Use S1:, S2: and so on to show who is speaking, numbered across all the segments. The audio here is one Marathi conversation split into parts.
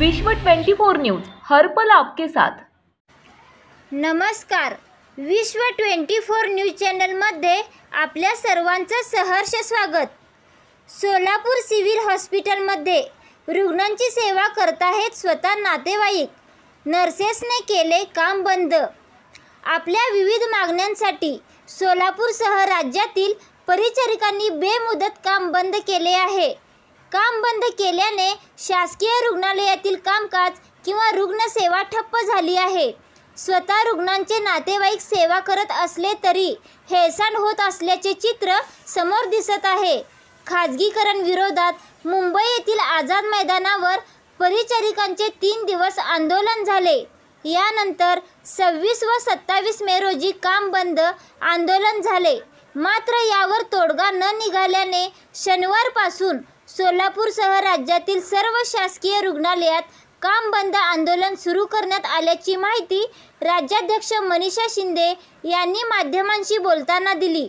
S1: विश्व 24 न्यूज हर पल आपके साथ।
S2: नमस्कार, विश्व 24 न्यूज चॅनलमध्ये आपल्या सर्वांचं सहर्ष स्वागत। सोलापूर सिव्हिल हॉस्पिटलमध्ये रुग्णांची सेवा करत आहेत स्वतः नातेवाईक। नर्सेसने केले काम बंद। आपल्या विविध मागण्यांसाठी सोलापूरसह राज्यातील परिचारिकांनी बेमुदत काम बंद केले आहे। काम बंद केल्याने शासकीय रुग्णालयातील कामकाज किंवा रुग्णसेवा ठप्प झाली आहे। स्वतः रुग्णांचे नातेवाईक सेवा करत असले तरी हेळसांड होत असल्याचे चित्र समोर दिसत आहे। खाजगीकरण विरोधात मुंबई येथील आझाद मैदानावर परिचारिकांचे 3 दिवस आंदोलन झाले। यानंतर 26 व 27 मे रोजी काम बंद आंदोलन झाले। मात्र यावर तोडगा न निघाल्याने शनिवारपासून सोलापूरसह राज्यातील सर्व शासकीय रुग्णालयात काम बंद आंदोलन सुरू करण्यात आल्याची माहिती राज्याध्यक्ष मनीषा शिंदे यांनी माध्यमांशी बोलताना दिली।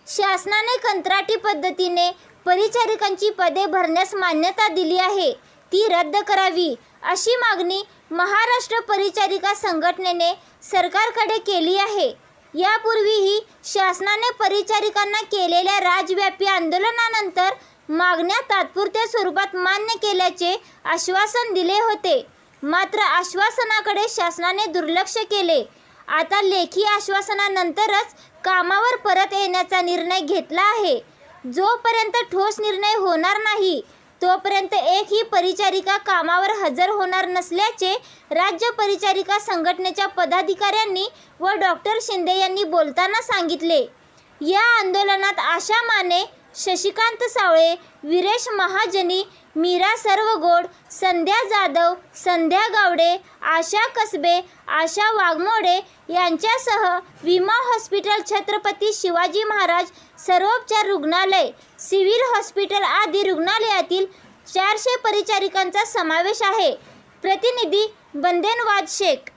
S2: शासनाने कंत्राटी पद्धतीने परिचारिकांची पदे भरण्यास मान्यता दिली आहे, ती रद्द करावी अशी मागणी महाराष्ट्र परिचारिका संघटनेने सरकारकडे केली आहे। यापूर्वीही शासनाने परिचारिकांना केलेल्या राज्यव्यापी आंदोलनानंतर मागण्या तात्पुरत्या स्वरूपात मान्य केल्याचे आश्वासन दिले होते। मात्र आश्वासनाकडे शासनाने दुर्लक्ष केले। आता लेखी आश्वासनानंतरच कामावर परत येण्याचा निर्णय घेतला आहे। जोपर्यंत ठोस निर्णय होणार नाही तोपर्यंत एकही परिचारिका कामावर हजर होणार नसल्याचे राज्य परिचारिका संघटनेच्या पदाधिकाऱ्यांनी व डॉक्टर शिंदे यांनी बोलताना सांगितले। या आंदोलनात आशा माने, शशिकांत सावळे, वीरेश महाजनी, मीरा सर्वगोड, संध्या जाधव, संध्या गावडे, आशा कसबे, आशा वाघमोडे यांच्यासह विमा हॉस्पिटल, छत्रपती शिवाजी महाराज सर्वोपचार रुग्णालय, सिव्हिल हॉस्पिटल आदी रुग्णालयातील 400 परिचारिकांचा समावेश आहे। प्रतिनिधी बंदेनवाज शेख।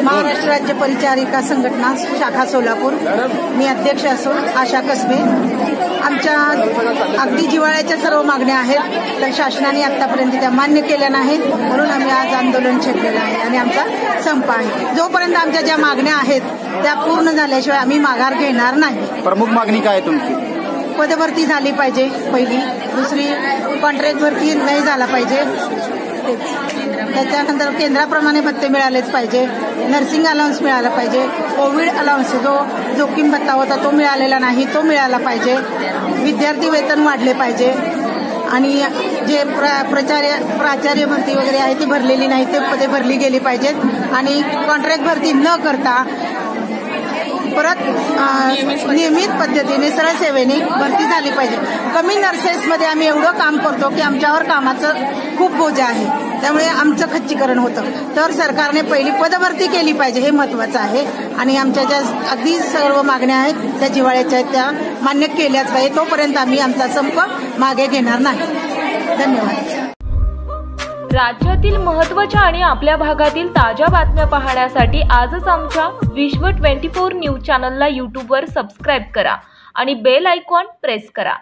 S3: महाराष्ट्र राज्य परिचारिका संघटना शाखा सोलापूर, मी अध्यक्ष असून आशा कसबे. आमच्या अगदी जिव्हाळ्याच्या सर्व मागण्या आहेत, तर शासनाने आतापर्यंत त्या मान्य केल्या नाहीत, म्हणून आम्ही आज आंदोलन छेडलेलं आहे आणि आमचा संप आहे. जोपर्यंत आमच्या ज्या मागण्या आहेत त्या पूर्ण झाल्याशिवाय आम्ही माघार घेणार नाही.
S4: प्रमुख मागणी काय आहे तुमची?
S3: पदभरती झाली पाहिजे पहिली, दुसरी कॉन्ट्रॅक्ट भरती नाही झाला पाहिजे, त्याच्यानंतर केंद्राप्रमाणे भत्ते मिळालेच पाहिजे, नर्सिंग अलाउन्स मिळाला पाहिजे, कोविड अलाउन्स जो जोखीम भत्ता होता तो मिळालेला नाही तो मिळाला पाहिजे, विद्यार्थी वेतन वाढले पाहिजे आणि जे प्राचार्य भरती वगैरे आहे ती भरलेली नाही ते पदे भरली गेली पाहिजेत आणि कॉन्ट्रॅक्ट भरती न करता परत नियमित पद्धतीने सरळ सेवेने भरती झाली पाहिजे. कमी नर्सेसमध्ये आम्ही एवढं काम करतो की आमच्यावर कामाचं खूप बोजा आहे, त्यामुळे आमचं खच्चीकरण होतं. तर सरकारने पहिली पदभरती केली पाहिजे हे महत्वाचं आहे आणि आमच्या ज्या अगदी सर्व मागण्या आहेत त्या जिव्हाळ्याच्या आहेत त्या मान्य केल्याच पाहिजे. तोपर्यंत आम्ही आमचा संप मागे घेणार नाही. धन्यवाद.
S1: राज्यातील महत्त्वाच्या आणि आपल्या भागातील ताज्या बातम्या पाहण्यासाठी आजच आमच्या विश्व 24 न्यूज चॅनलला यूट्यूबवर सबस्क्राईब करा आणि बेल आयकॉन प्रेस करा.